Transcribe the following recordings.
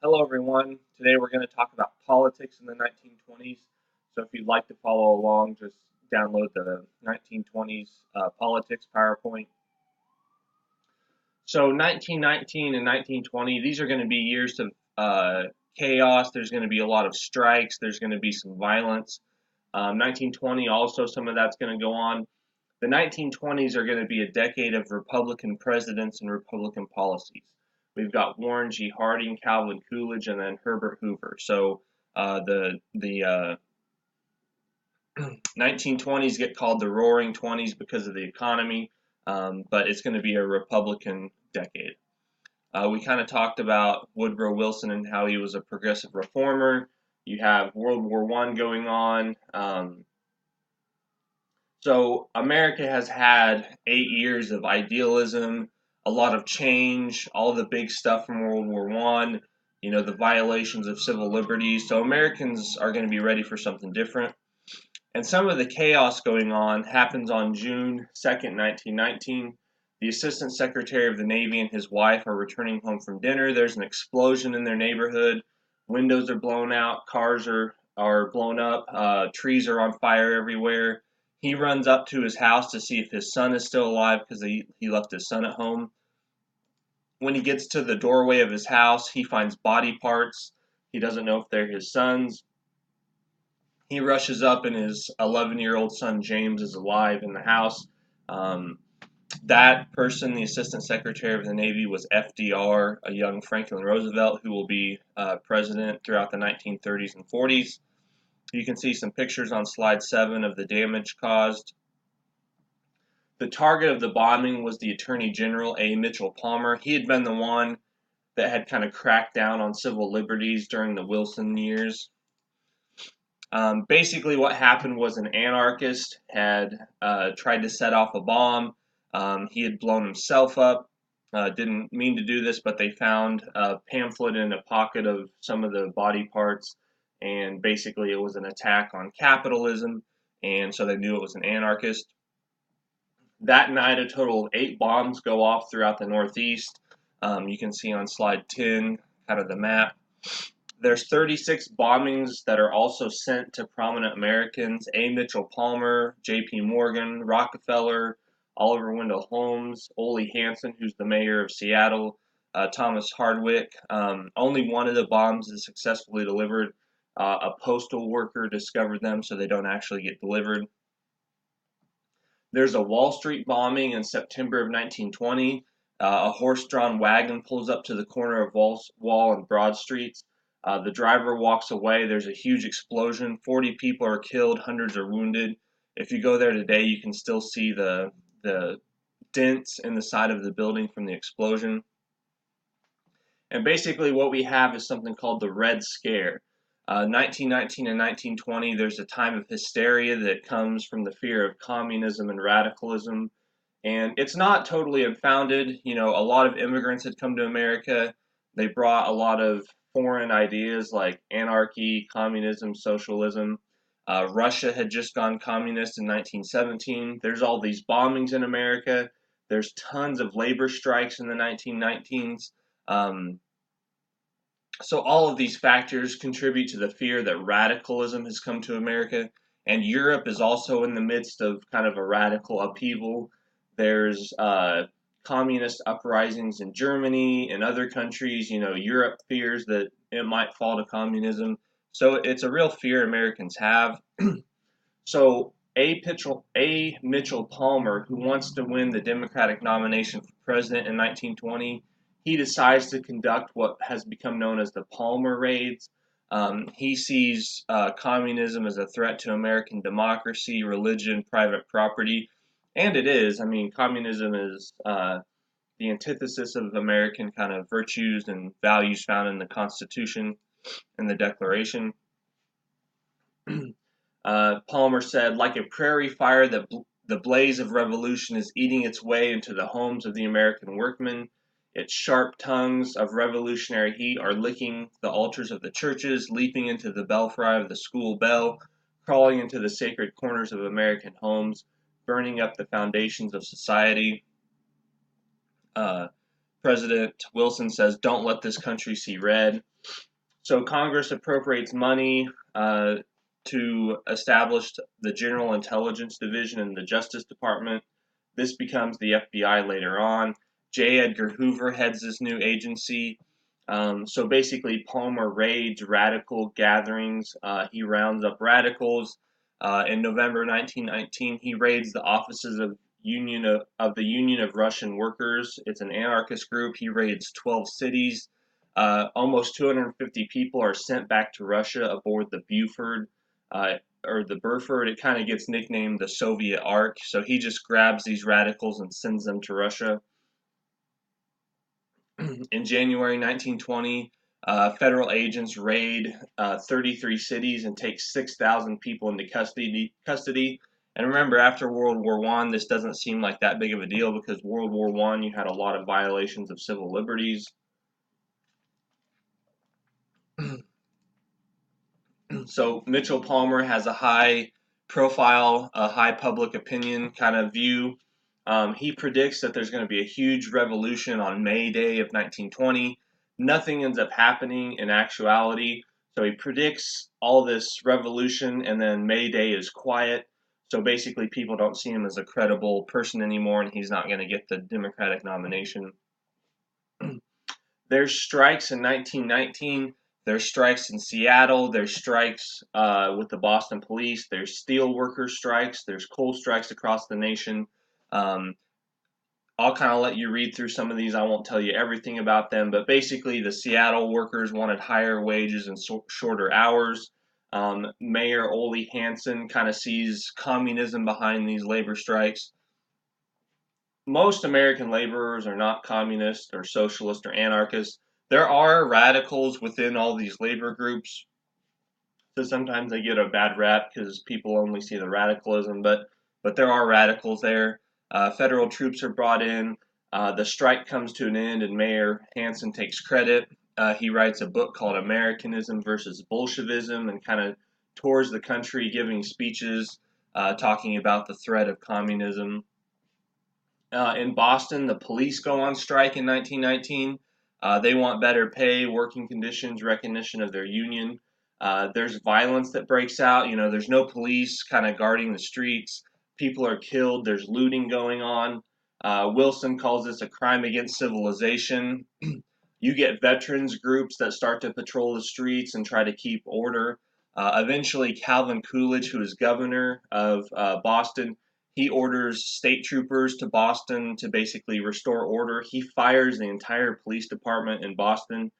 Hello, everyone. Today we're going to talk about politics in the 1920s. So, if you'd like to follow along, just download the 1920s politics PowerPoint. So, 1919 and 1920, these are going to be years of chaos. There's going to be a lot of strikes. There's going to be some violence. 1920, also, some of that's going to go on. The 1920s are going to be a decade of Republican presidents and Republican policies. We've got Warren G. Harding, Calvin Coolidge, and then Herbert Hoover. So the 1920s get called the Roaring Twenties because of the economy, but it's going to be a Republican decade. We kind of talked about Woodrow Wilson and how he was a progressive reformer. You have World War I going on. So America has had 8 years of idealism, a lot of change, all the big stuff from World War One, the violations of civil liberties. So Americans are going to be ready for something different. And some of the chaos going on happens on June 2nd, 1919. The Assistant Secretary of the Navy and his wife are returning home from dinner. There's an explosion in their neighborhood. Windows are blown out. Cars are blown up. Trees are on fire everywhere. He runs up to his house to see if his son is still alive because he left his son at home. When he gets to the doorway of his house, he finds body parts. He doesn't know if they're his son's. He rushes up, and his 11-year-old son James is alive in the house. Um, that person, the Assistant Secretary of the Navy, was FDR, a young Franklin Roosevelt, who will be president throughout the 1930s and 40s. You can see some pictures on slide 7 of the damage caused. The target of the bombing was the Attorney General, A. Mitchell Palmer. He had been the one that had kind of cracked down on civil liberties during the Wilson years. Basically, what happened was an anarchist had tried to set off a bomb. He had blown himself up. Didn't mean to do this, but they found a pamphlet in a pocket of some of the body parts, and basically it was an attack on capitalism, and so they knew it was an anarchist. That night, a total of 8 bombs go off throughout the Northeast. You can see on slide 10 kind of the map. There's 36 bombings that are also sent to prominent Americans: A. Mitchell Palmer, J.P. Morgan, Rockefeller, Oliver Wendell Holmes, Ole Hanson, who's the mayor of Seattle, Thomas Hardwick. Only one of the bombs is successfully delivered. A postal worker discovered them, so they don't actually get delivered. There's a Wall Street bombing in September of 1920. A horse-drawn wagon pulls up to the corner of Wall and Broad Streets. The driver walks away. There's a huge explosion. 40 people are killed. Hundreds are wounded. If you go there today, you can still see the dents in the side of the building from the explosion. And basically, what we have is something called the Red Scare. 1919 and 1920, there's a time of hysteria that comes from the fear of communism and radicalism. And it's not totally unfounded. A lot of immigrants had come to America. They brought a lot of foreign ideas like anarchy, communism, socialism. Russia had just gone communist in 1917. There's all these bombings in America. There's tons of labor strikes in the 1919s. Um, so all of these factors contribute to the fear that radicalism has come to America, and Europe is also in the midst of kind of a radical upheaval. There's communist uprisings in Germany and other countries. Europe fears that it might fall to communism. So it's a real fear Americans have. So A. Mitchell Palmer, who wants to win the Democratic nomination for president in 1920, he decides to conduct what has become known as the Palmer Raids. He sees communism as a threat to American democracy, religion, private property, and it is. I mean, communism is the antithesis of American kind of virtues and values found in the Constitution and the Declaration. Palmer said, like a prairie fire, the blaze of revolution is eating its way into the homes of the American workmen. Its sharp tongues of revolutionary heat are licking the altars of the churches, leaping into the belfry of the school bell, crawling into the sacred corners of American homes, burning up the foundations of society. Uh, President Wilson says, "Don't let this country see red." So Congress appropriates money to establish the General Intelligence Division in the Justice Department. This becomes the FBI later on. J. Edgar Hoover heads this new agency. So basically, Palmer raids radical gatherings. He rounds up radicals. In November 1919, he raids the offices of the Union of Russian Workers. It's an anarchist group. He raids 12 cities. Almost 250 people are sent back to Russia aboard the Buford or the Burford. It kind of gets nicknamed the Soviet Ark. So he just grabs these radicals and sends them to Russia. In January 1920, federal agents raid 33 cities and take 6,000 people into custody. And remember, after World War I, this doesn't seem like that big of a deal because World War I, you had a lot of violations of civil liberties. So Mitchell Palmer has a high profile, a high public opinion kind of view. He predicts that there's going to be a huge revolution on May Day of 1920. Nothing ends up happening in actuality. So he predicts all this revolution, and then May Day is quiet. So basically, people don't see him as a credible person anymore, and he's not going to get the Democratic nomination. There's strikes in 1919. There's strikes in Seattle. There's strikes with the Boston police. There's steel worker strikes. There's coal strikes across the nation. I'll kind of let you read through some of these. I won't tell you everything about them, but basically the Seattle workers wanted higher wages and shorter hours. Mayor Ole Hansen kind of sees communism behind these labor strikes. Most American laborers are not communist or socialist or anarchist. There are radicals within all these labor groups, so sometimes they get a bad rap because people only see the radicalism, but there are radicals there. Federal troops are brought in. The strike comes to an end, and Mayor Hansen takes credit. He writes a book called Americanism versus Bolshevism and kind of tours the country giving speeches talking about the threat of communism. In Boston, the police go on strike in 1919. They want better pay, working conditions, recognition of their union. There's violence that breaks out. There's no police kind of guarding the streets. People are killed. There's looting going on. Wilson calls this a crime against civilization. You get veterans groups that start to patrol the streets and try to keep order. Eventually, Calvin Coolidge, who is governor of Boston, he orders state troopers to Boston to basically restore order. He fires the entire police department in Boston.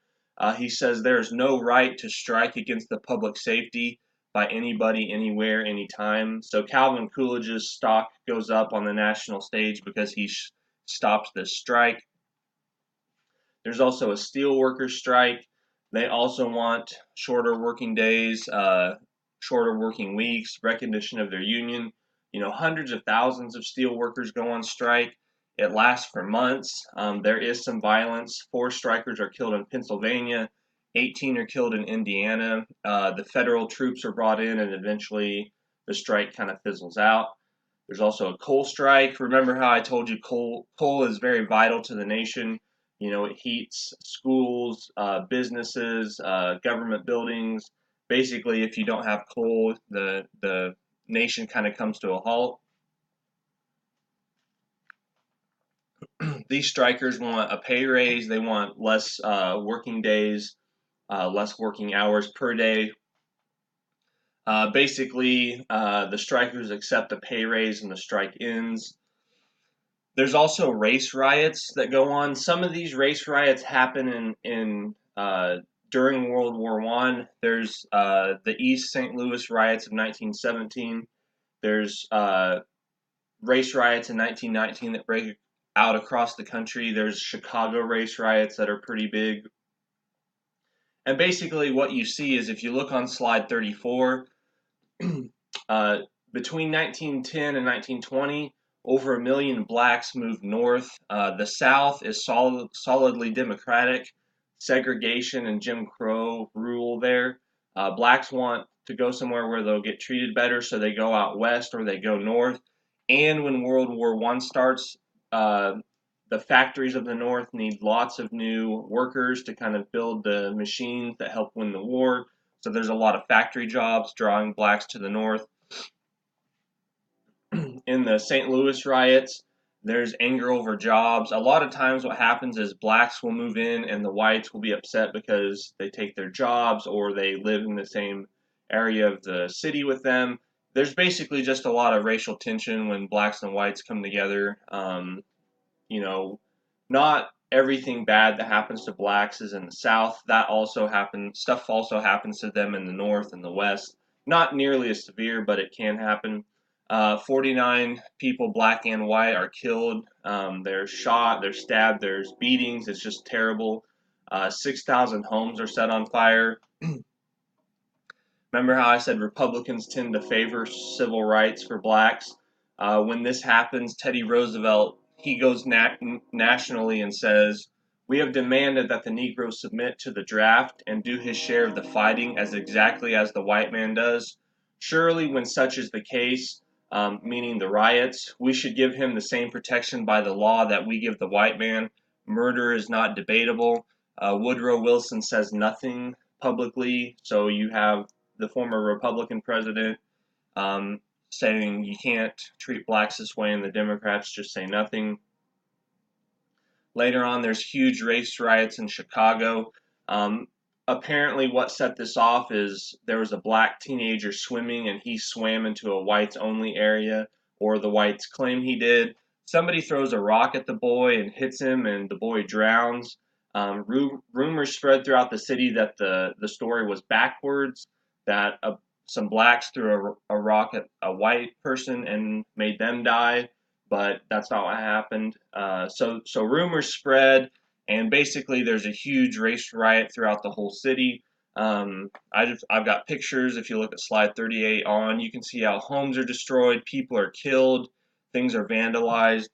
He says there is no right to strike against the public safety by anybody, anywhere, anytime. So Calvin Coolidge's stock goes up on the national stage because he stops this strike. There's also a steelworkers strike. They also want shorter working days, shorter working weeks, recognition of their union. Hundreds of thousands of steel workers go on strike. It lasts for months. There is some violence. 4 strikers are killed in Pennsylvania. 18 are killed in Indiana. The federal troops are brought in, and eventually the strike kind of fizzles out. There's also a coal strike. Remember how I told you coal is very vital to the nation. It heats schools, businesses, government buildings. Basically, if you don't have coal, the nation kind of comes to a halt. These strikers want a pay raise. They want less working days, less working hours per day. Basically, the strikers accept a pay raise and the strike ends. There's also race riots that go on. Some of these race riots happen in during World War I. There's the East St. Louis riots of 1917. There's race riots in 1919 that break out across the country. There's Chicago race riots that are pretty big. And basically what you see is, if you look on slide 34, between 1910 and 1920, over 1 million blacks moved north. The South is solidly Democratic. Segregation and Jim Crow rule there. Blacks want to go somewhere where they'll get treated better, so they go out west or they go north. And when World War I starts, the factories of the North need lots of new workers to kind of build the machines that help win the war. So there's a lot of factory jobs drawing blacks to the North. In the St. Louis riots, there's anger over jobs. A lot of times what happens is blacks will move in and the whites will be upset because they take their jobs or they live in the same area of the city with them. There's basically just a lot of racial tension when blacks and whites come together. You know, not everything bad that happens to blacks is in the South. That also happens. Stuff also happens to them in the North and the West. Not nearly as severe, but it can happen. 49 people, black and white, are killed. They're shot, they're stabbed, there's beatings. It's just terrible. 6,000 homes are set on fire. Remember how I said Republicans tend to favor civil rights for blacks? When this happens, Teddy Roosevelt, he goes nationally and says, "We have demanded that the Negroes submit to the draft and do his share of the fighting as exactly as the white man does. Surely when such is the case, meaning the riots, we should give him the same protection by the law that we give the white man. Murder is not debatable." Woodrow Wilson says nothing publicly, so you have the former Republican president saying you can't treat blacks this way, and the Democrats just say nothing. Later on, there's huge race riots in Chicago. Apparently, what set this off is there was a black teenager swimming, and he swam into a whites-only area, or the whites claim he did. Somebody throws a rock at the boy and hits him, and the boy drowns. Rumors spread throughout the city that the story was backwards, that some blacks threw a rock at a white person and made them die, but that's not what happened. So rumors spread, and basically there's a huge race riot throughout the whole city. I've got pictures. If you look at slide 38 on, you can see how homes are destroyed, people are killed, things are vandalized.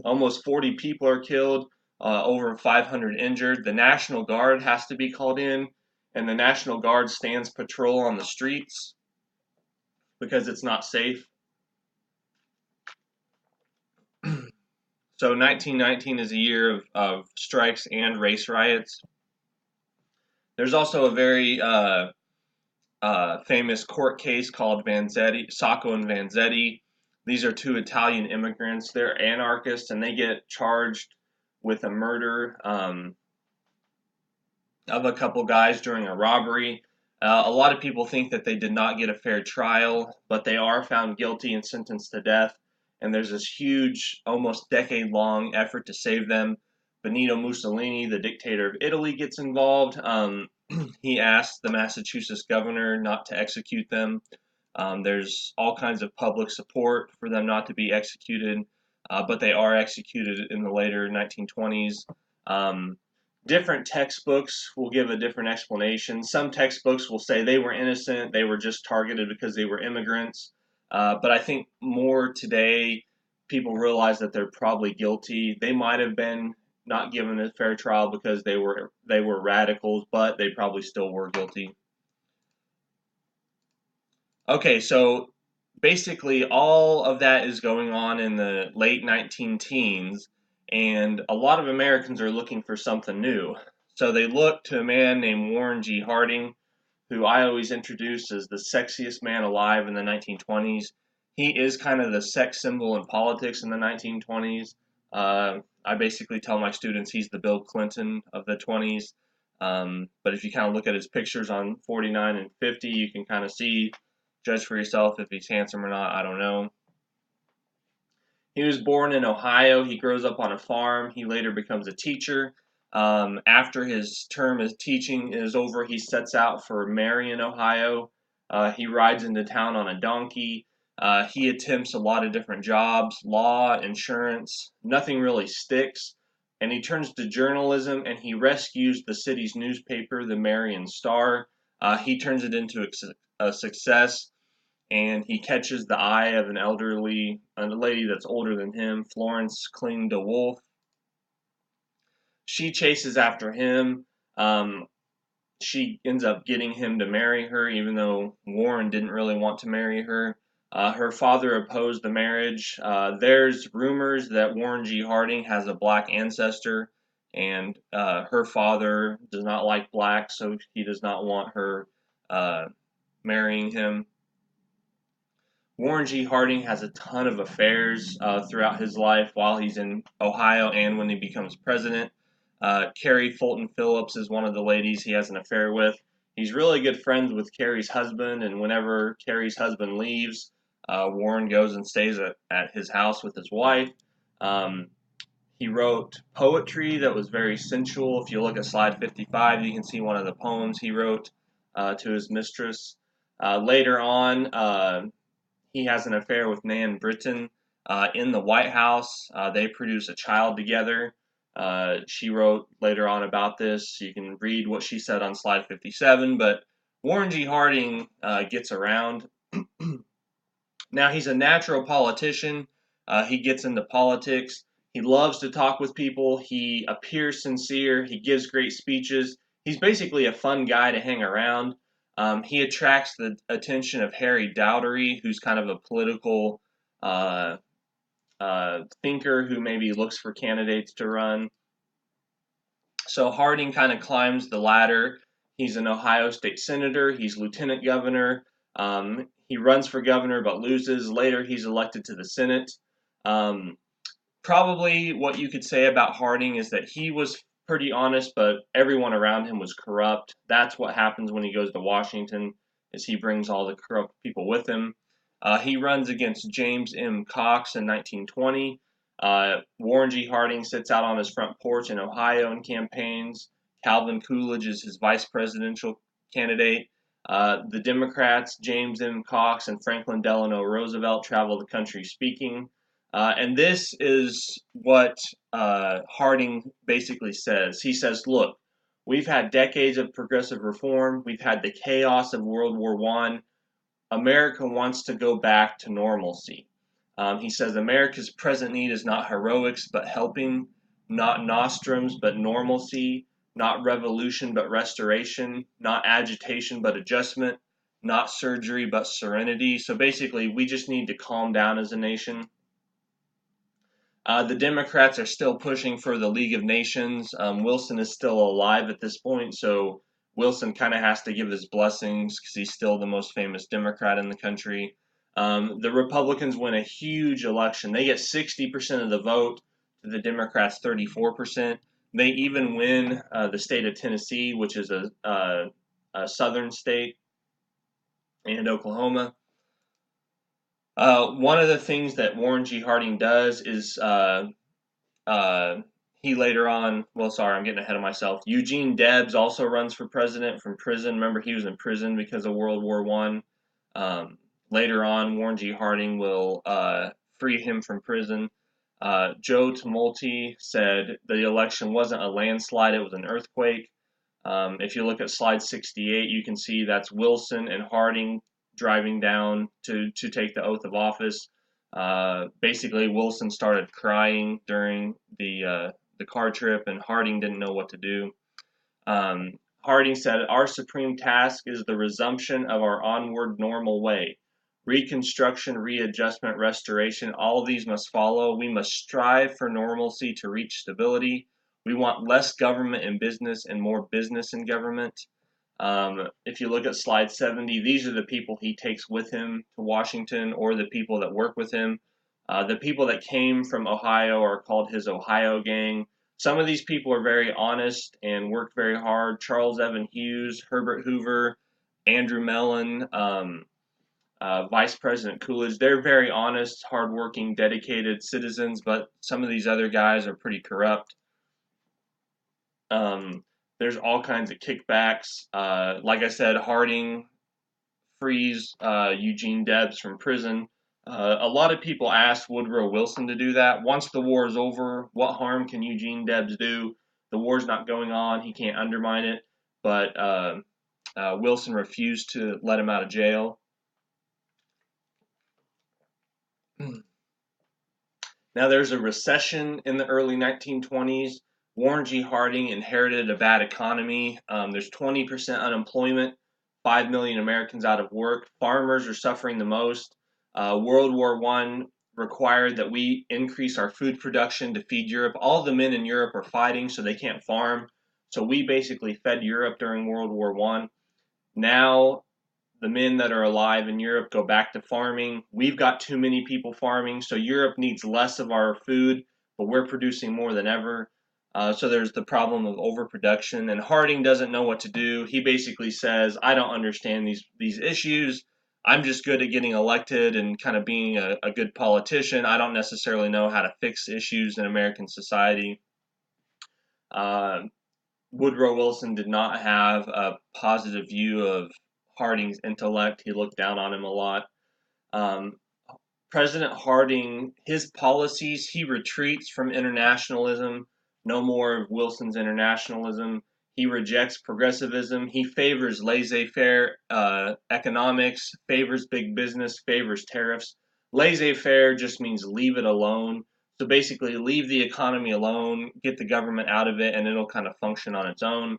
Almost 40 people are killed, over 500 injured. The National Guard has to be called in, and the National Guard stands patrol on the streets because it's not safe. So 1919 is a year of strikes and race riots. There's also a very famous court case called Vanzetti, Sacco and Vanzetti. These are two Italian immigrants. They're anarchists, and they get charged with a murder of a couple guys during a robbery. A lot of people think that they did not get a fair trial, but they are found guilty and sentenced to death. And there's this huge, almost decade-long effort to save them. Benito Mussolini, the dictator of Italy, gets involved. He asked the Massachusetts governor not to execute them. There's all kinds of public support for them not to be executed, but they are executed in the later 1920s. Different textbooks will give a different explanation. Some textbooks will say they were innocent, they were just targeted because they were immigrants. But I think more today, people realize that they're probably guilty. They might have been not given a fair trial because they were radicals, but they probably still were guilty. Okay, so basically all of that is going on in the late 19 teens, and a lot of Americans are looking for something new. So they look to a man named Warren G. Harding, who I always introduce as the sexiest man alive in the 1920s. He is kind of the sex symbol in politics in the 1920s. I basically tell my students he's the Bill Clinton of the 20s. But if you kind of look at his pictures on 49 and 50, you can kind of see, judge for yourself if he's handsome or not, I don't know. He was born in Ohio. He grows up on a farm. He later becomes a teacher. After his term as teaching is over, he sets out for Marion, Ohio. He rides into town on a donkey. He attempts a lot of different jobs, law, insurance. Nothing really sticks. And he turns to journalism, and he rescues the city's newspaper, the Marion Star. He turns it into a success, and he catches the eye of a lady that's older than him, Florence Kling de Wolf. She chases after him. She ends up getting him to marry her, even though Warren didn't really want to marry her. Her father opposed the marriage. There's rumors that Warren G. Harding has a black ancestor, and her father does not like blacks, so he does not want her marrying him. Warren G. Harding has a ton of affairs throughout his life while he's in Ohio and when he becomes president. Carrie Fulton Phillips is one of the ladies he has an affair with. He's really good friends with Carrie's husband, and whenever Carrie's husband leaves, Warren goes and stays at his house with his wife. Um, he wrote poetry that was very sensual. If you look at slide 55, you can see one of the poems he wrote to his mistress. Later on, he has an affair with Nan Britton in the White House. They produce a child together. She wrote later on about this. You can read what she said on slide 57. But Warren G. Harding gets around. Now, he's a natural politician. He gets into politics. He loves to talk with people. He appears sincere. He gives great speeches. He's basically a fun guy to hang around. He attracts the attention of Harry Dowdery, who's kind of a political thinker who maybe looks for candidates to run. So Harding kind of climbs the ladder. He's an Ohio state senator. He's lieutenant governor. He runs for governor but loses. Later, he's elected to the Senate. Probably what you could say about Harding is that he was pretty honest, but everyone around him was corrupt. That's what happens when he goes to Washington, is he brings all the corrupt people with him. He runs against James M. Cox in 1920. Warren G. Harding sits out on his front porch in Ohio and campaigns. Calvin Coolidge is his vice presidential candidate. The Democrats, James M. Cox and Franklin Delano Roosevelt, travel the country speaking. And this is what Harding basically says. He says, look, we've had decades of progressive reform. We've had the chaos of World War I. America wants to go back to normalcy. He says America's present need is not heroics but helping, not nostrums but normalcy, not revolution but restoration, not agitation but adjustment, not surgery but serenity. So basically, we just need to calm down as a nation. The Democrats are still pushing for the League of Nations. Wilson is still alive at this point, so Wilson kind of has to give his blessings because he's still the most famous Democrat in the country. The Republicans win a huge election. They get 60% of the vote to the Democrats' 34%. They even win the state of Tennessee, which is a southern state, and Oklahoma. One of the things that Warren G. Harding does is he later on, well, sorry, I'm getting ahead of myself. Eugene Debs also runs for president from prison. Remember, he was in prison because of World War I. Later on, Warren G. Harding will free him from prison. Joe Tumulty said the election wasn't a landslide, it was an earthquake. If you look at slide 68, you can see that's Wilson and Harding driving down to take the oath of office. Basically, Wilson started crying during the car trip, and Harding didn't know what to do. Harding said, "Our supreme task is the resumption of our onward normal way. Reconstruction, readjustment, restoration, all these must follow. We must strive for normalcy to reach stability. We want less government in business and more business in government." If you look at slide 70, these are the people he takes with him to Washington, or the people that work with him. The people that came from Ohio are called his Ohio gang. Some of these people are very honest and worked very hard. Charles Evan Hughes, Herbert Hoover, Andrew Mellon, Vice President Coolidge. They're very honest, hardworking, dedicated citizens, but some of these other guys are pretty corrupt. There's all kinds of kickbacks. Like I said, Harding frees Eugene Debs from prison. A lot of people asked Woodrow Wilson to do that. Once the war is over, what harm can Eugene Debs do? The war's not going on. He can't undermine it. But Wilson refused to let him out of jail. Now, there's a recession in the early 1920s. Warren G. Harding inherited a bad economy. There's 20% unemployment, 5 million Americans out of work. Farmers are suffering the most. World War I required that we increase our food production to feed Europe. All the men in Europe are fighting, so they can't farm. So we basically fed Europe during World War I. Now the men that are alive in Europe go back to farming. We've got too many people farming, so Europe needs less of our food, but we're producing more than ever. So there's the problem of overproduction, and Harding doesn't know what to do. He basically says, "I don't understand these issues. I'm just good at getting elected and kind of being a good politician. I don't necessarily know how to fix issues in American society." Uh, Woodrow Wilson did not have a positive view of Harding's intellect. He looked down on him a lot. Um, President Harding, his policies, he retreats from internationalism. No more of Wilson's internationalism. He rejects progressivism. He favors laissez-faire economics, favors big business, favors tariffs. Laissez-faire just means leave it alone. So basically, leave the economy alone, get the government out of it, and it'll kind of function on its own.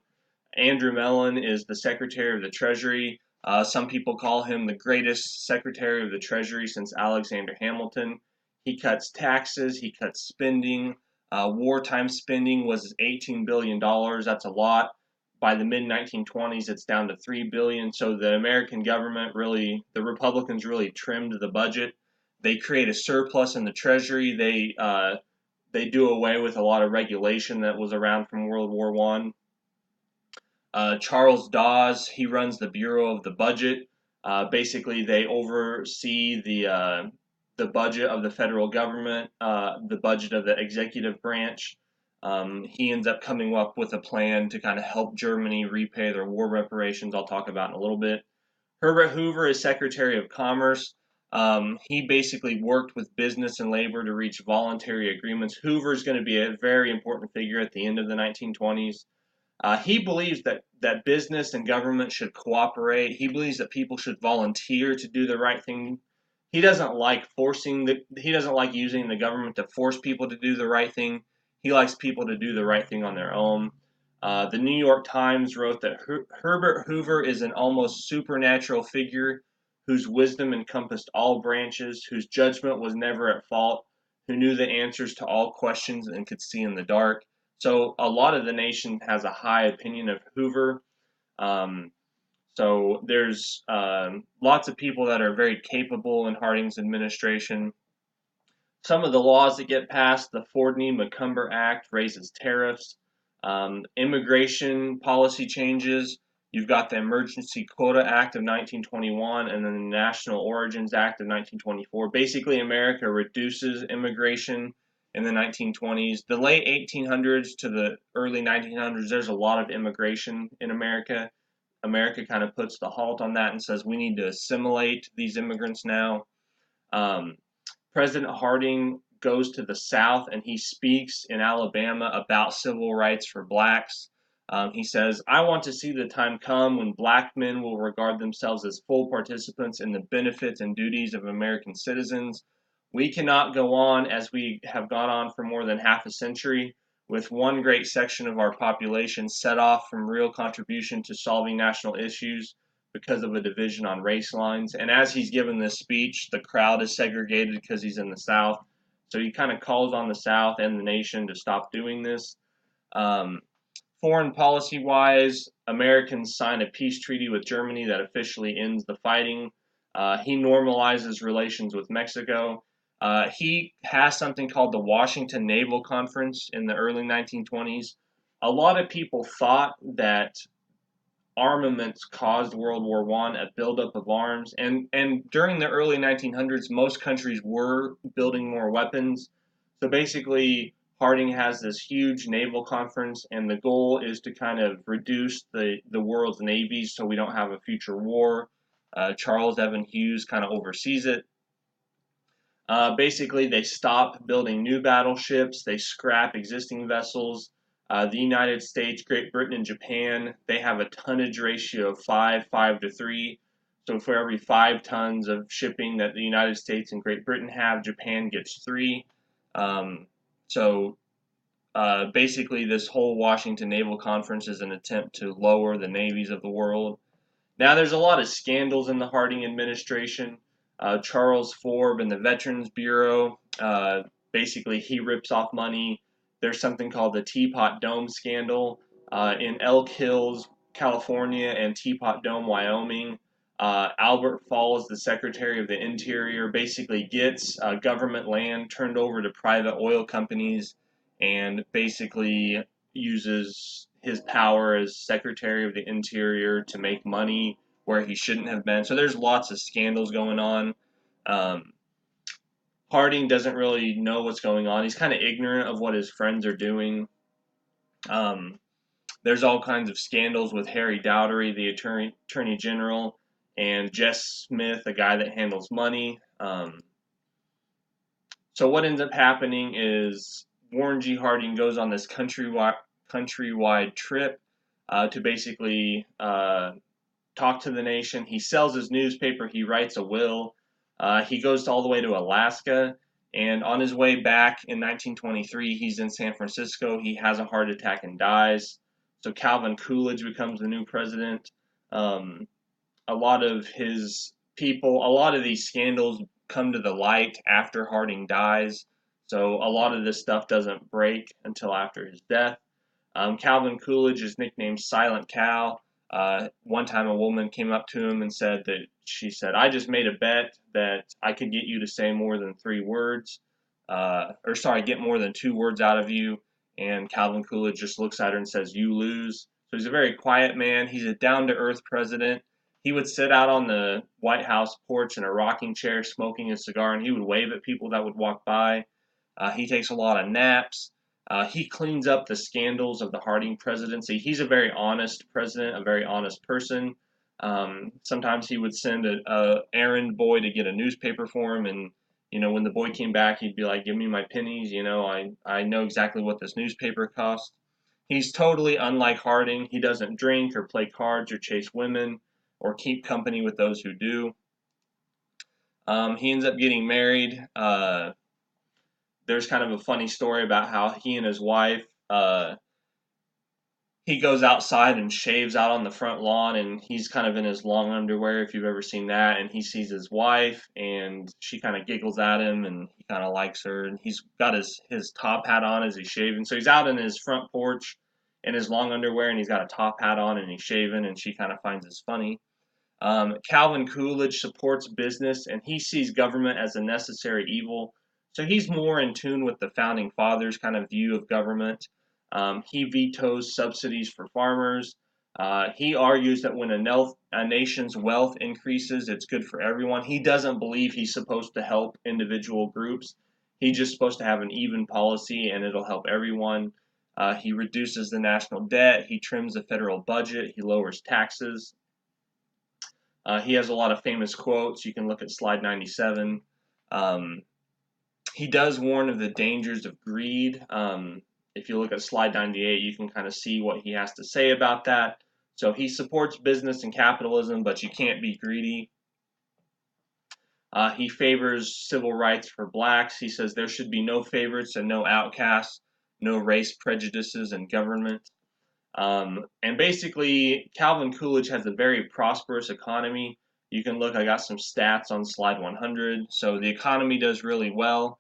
Andrew Mellon is the Secretary of the Treasury. Some people call him the greatest Secretary of the Treasury since Alexander Hamilton. He cuts taxes, he cuts spending. Wartime spending was $18 billion. That's a lot. By the mid 1920s, it's down to $3 billion. So the American government really, the Republicans really trimmed the budget. They create a surplus in the Treasury. They do away with a lot of regulation that was around from World War One. Charles Dawes, he runs the Bureau of the Budget. Basically, they oversee the budget of the federal government, the budget of the executive branch. He ends up coming up with a plan to kind of help Germany repay their war reparations. I'll talk about in a little bit. Herbert Hoover is Secretary of Commerce. He basically worked with business and labor to reach voluntary agreements. Hoover is going to be a very important figure at the end of the 1920s. He believes that business and government should cooperate. He believes that people should volunteer to do the right thing. He doesn't like using the government to force people to do the right thing. He likes people to do the right thing on their own. The New York Times wrote that Herbert Hoover is an almost supernatural figure whose wisdom encompassed all branches, whose judgment was never at fault, who knew the answers to all questions and could see in the dark. So a lot of the nation has a high opinion of Hoover. Um, so there's lots of people that are very capable in Harding's administration. Some of the laws that get passed, the Fordney-McCumber Act raises tariffs. Immigration policy changes. You've got the Emergency Quota Act of 1921 and then the National Origins Act of 1924. Basically, America reduces immigration in the 1920s. The late 1800s to the early 1900s, there's a lot of immigration in America. America kind of puts the halt on that and says we need to assimilate these immigrants now. Um, President Harding goes to the South and he speaks in Alabama about civil rights for blacks. He says, "I want to see the time come when black men will regard themselves as full participants in the benefits and duties of American citizens. We cannot go on as we have gone on for more than half a century, with one great section of our population set off from real contribution to solving national issues because of a division on race lines." And as he's given this speech, the crowd is segregated because he's in the South. So he kind of calls on the South and the nation to stop doing this. Um, Foreign policy wise, Americans sign a peace treaty with Germany that officially ends the fighting. He normalizes relations with Mexico. He has something called the Washington Naval Conference in the early 1920s. A lot of people thought that armaments caused World War I, a buildup of arms. And during the early 1900s, most countries were building more weapons. So basically, Harding has this huge naval conference, and the goal is to kind of reduce the world's navies so we don't have a future war. Charles Evan Hughes kind of oversees it. Basically, they stop building new battleships, they scrap existing vessels. The United States, Great Britain, and Japan, they have a tonnage ratio of 5 to 3. So for every 5 tons of shipping that the United States and Great Britain have, Japan gets 3. Um, so basically, this whole Washington Naval Conference is an attempt to lower the navies of the world. Now, there's a lot of scandals in the Harding administration. Charles Forbes and the Veterans Bureau. Basically, he rips off money. There's something called the Teapot Dome scandal in Elk Hills, California, and Teapot Dome, Wyoming. Albert Falls, the Secretary of the Interior, basically gets government land turned over to private oil companies and basically uses his power as Secretary of the Interior to make money where he shouldn't have been. So there's lots of scandals going on. Um, Harding doesn't really know what's going on. He's kind of ignorant of what his friends are doing. Um, there's all kinds of scandals with Harry Daugherty, the attorney general, and Jess Smith, a guy that handles money. So what ends up happening is Warren G. Harding goes on this countrywide trip to basically talk to the nation. He sells his newspaper. He writes a will. He goes all the way to Alaska. And on his way back in 1923, he's in San Francisco. He has a heart attack and dies. So Calvin Coolidge becomes the new president. A lot of his people, a lot of these scandals come to the light after Harding dies. So a lot of this stuff doesn't break until after his death. Calvin Coolidge is nicknamed Silent Cal. One time a woman came up to him and said that she said, I just made a bet that I could get you to say more than 3 words, get more than 2 words out of you. And Calvin Coolidge just looks at her and says, you lose. So he's a very quiet man. He's a down-to-earth president. He would sit out on the White House porch in a rocking chair smoking a cigar, and he would wave at people that would walk by. He takes a lot of naps. He cleans up the scandals of the Harding presidency. He's a very honest president, a very honest person. Sometimes he would send a errand boy to get a newspaper for him, and when the boy came back, he'd be like, "Give me my pennies. I know exactly what this newspaper costs." He's totally unlike Harding. He doesn't drink or play cards or chase women or keep company with those who do. He ends up getting married. There's kind of a funny story about how he and his wife, he goes outside and shaves out on the front lawn, and he's kind of in his long underwear, if you've ever seen that, and he sees his wife, and she kind of giggles at him, and he kind of likes her, and he's got his top hat on as he's shaving, so he's out in his front porch in his long underwear, and he's got a top hat on, and he's shaving, and she kind of finds this funny. Calvin Coolidge supports business, and he sees government as a necessary evil. So he's more in tune with the founding fathers' kind of view of government. He vetoes subsidies for farmers. He argues that when a nation's wealth increases, it's good for everyone. He doesn't believe he's supposed to help individual groups. He's just supposed to have an even policy, and it'll help everyone. He reduces the national debt. He trims the federal budget. He lowers taxes. He has a lot of famous quotes. You can look at slide 97. He does warn of the dangers of greed. If you look at slide 98, you can kind of see what he has to say about that. So he supports business and capitalism, but you can't be greedy. He favors civil rights for blacks. He says there should be no favorites and no outcasts, no race prejudices in government. And basically, Calvin Coolidge has a very prosperous economy. You can look, I got some stats on slide 100. So the economy does really well.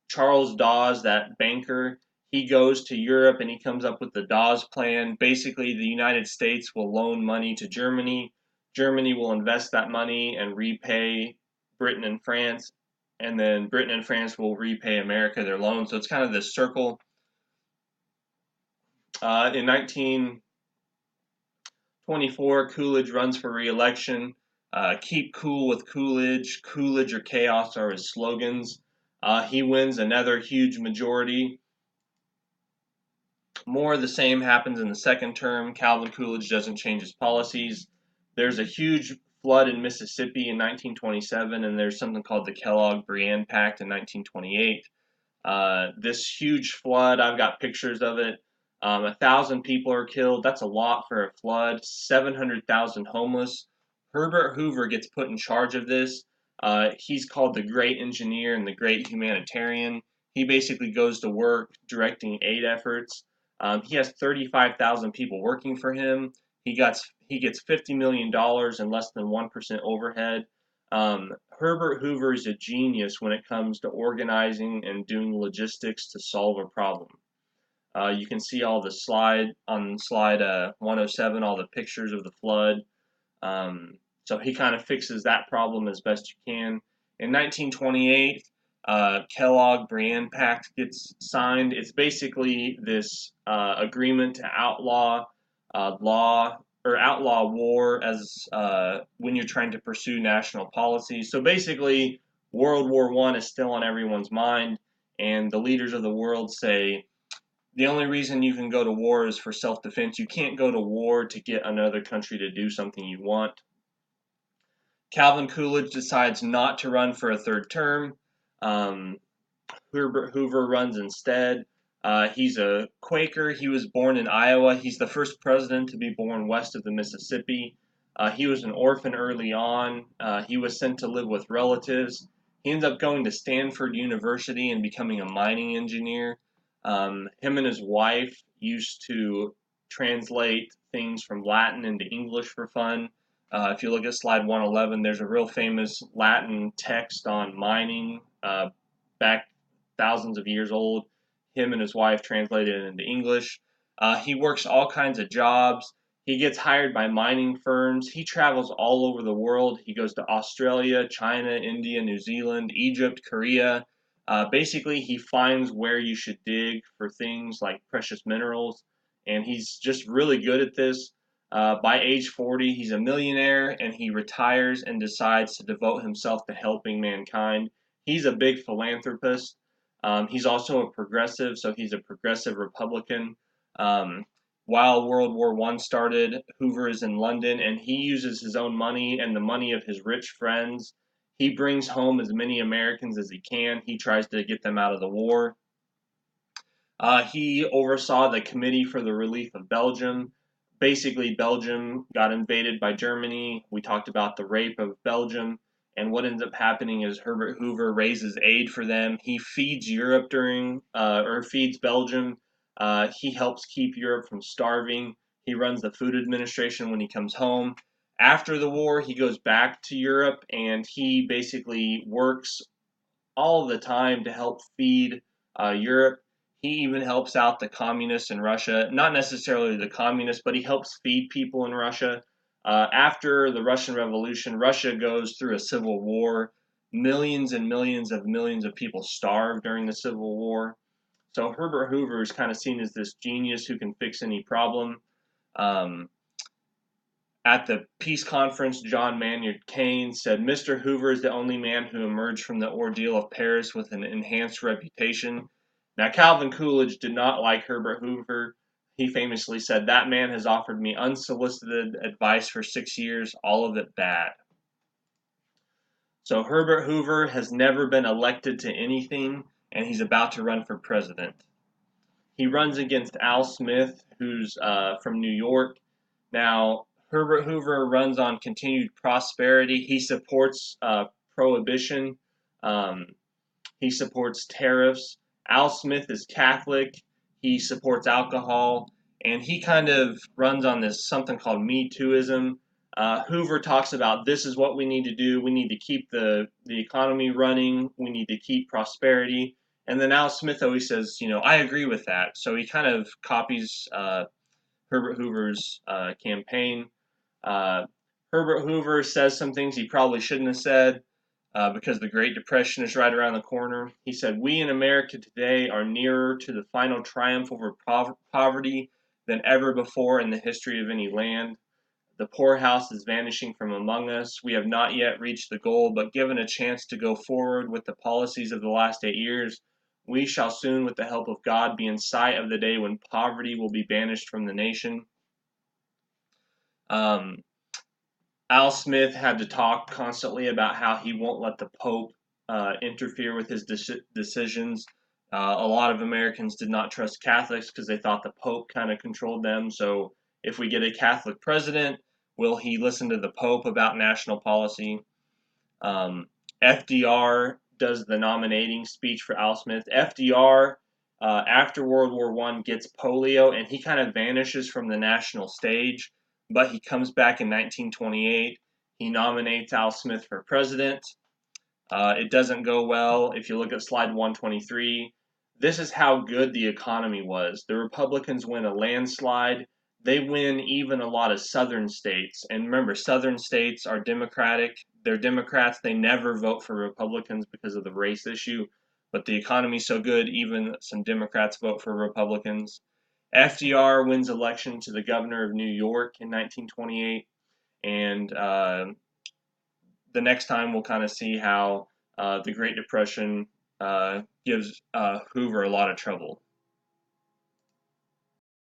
Charles Dawes, that banker, he goes to Europe and he comes up with the Dawes Plan. Basically, the United States will loan money to Germany. Germany will invest that money and repay Britain and France. And then Britain and France will repay America their loan. So it's kind of this circle. In 1924, Coolidge runs for re-election. Keep cool with Coolidge. Coolidge or chaos are his slogans. He wins another huge majority. More of the same happens in the second term. Calvin Coolidge doesn't change his policies. There's a huge flood in Mississippi in 1927, and there's something called the Kellogg-Briand Pact in 1928. This huge flood, I've got pictures of it. 1,000 people are killed. That's a lot for a flood. 700,000 homeless. Herbert Hoover gets put in charge of this. He's called the great engineer and the great humanitarian. He basically goes to work directing aid efforts. He has 35,000 people working for him. He gets $50 million and less than 1% overhead. Herbert Hoover is a genius when it comes to organizing and doing logistics to solve a problem. You can see all the slide 107, all the pictures of the flood. So he kind of fixes that problem as best you can. In 1928, Kellogg-Briand Pact gets signed. It's basically this agreement to outlaw outlaw war as when you're trying to pursue national policy. So basically, World War I is still on everyone's mind, and the leaders of the world say the only reason you can go to war is for self-defense. You can't go to war to get another country to do something you want. Calvin Coolidge decides not to run for a third term. Um, Herbert Hoover runs instead. He's a Quaker. He was born in Iowa. He's the first president to be born west of the Mississippi. He was an orphan early on. He was sent to live with relatives. He ends up going to Stanford University and becoming a mining engineer. Him and his wife used to translate things from Latin into English for fun. If you look at slide 111, there's a real famous Latin text on mining back thousands of years old. Him and his wife translated it into English. He works all kinds of jobs. He gets hired by mining firms. He travels all over the world. He goes to Australia, China, India, New Zealand, Egypt, Korea. Basically, he finds where you should dig for things like precious minerals, and he's just really good at this. By age 40, he's a millionaire, and he retires and decides to devote himself to helping mankind. He's a big philanthropist. He's also a progressive, so he's a progressive Republican. While World War I started, Hoover is in London, and he uses his own money and the money of his rich friends. He brings home as many Americans as he can. He tries to get them out of the war. He oversaw the Committee for the Relief of Belgium. Basically, Belgium got invaded by Germany. We talked about the rape of Belgium. And what ends up happening is Herbert Hoover raises aid for them. He feeds Europe or feeds Belgium. He helps keep Europe from starving. He runs the Food Administration when he comes home. After the war, he goes back to Europe and he basically works all the time to help feed Europe. He even helps out the communists in Russia. Not necessarily the communists, but he helps feed people in Russia. After the Russian Revolution, Russia goes through a civil war. Millions and millions of people starved during the Civil War. So Herbert Hoover is kind of seen as this genius who can fix any problem. Um, at the peace conference, John Maynard Keynes said, "Mr. Hoover is the only man who emerged from the ordeal of Paris with an enhanced reputation." Now, Calvin Coolidge did not like Herbert Hoover. He famously said, "That man has offered me unsolicited advice for 6 years, all of it bad." So Herbert Hoover has never been elected to anything, and he's about to run for president. He runs against Al Smith, who's from New York. Now, Herbert Hoover runs on continued prosperity. He supports prohibition. Um, he supports tariffs. Al Smith is Catholic. He supports alcohol. And he kind of runs on this something called Me Tooism. Hoover talks about this is what we need to do. We need to keep the economy running. We need to keep prosperity. And then Al Smith always says, I agree with that. So he kind of copies Herbert Hoover's campaign. Herbert Hoover says some things he probably shouldn't have said because the Great Depression is right around the corner. He said, "We in America today are nearer to the final triumph over poverty than ever before in the history of any land. The poorhouse is vanishing from among us. We have not yet reached the goal, but given a chance to go forward with the policies of the last 8 years, we shall soon, with the help of God, be in sight of the day when poverty will be banished from the nation." Um, Al Smith had to talk constantly about how he won't let the Pope interfere with his decisions. A lot of Americans did not trust Catholics because they thought the Pope kind of controlled them. So if we get a Catholic president, will he listen to the Pope about national policy? FDR does the nominating speech for Al Smith. FDR, after World War I, gets polio, and he kind of vanishes from the national stage, but he comes back in 1928. He nominates Al Smith for president. It doesn't go well. If you look at slide 123, this is how good the economy was. The Republicans win a landslide. They win even a lot of southern states. And remember, southern states are Democratic. They're Democrats. They never vote for Republicans because of the race issue. But the economy's so good, even some Democrats vote for Republicans. FDR wins election to the governor of New York in 1928. And the next time we'll kind of see how the Great Depression gives Hoover a lot of trouble.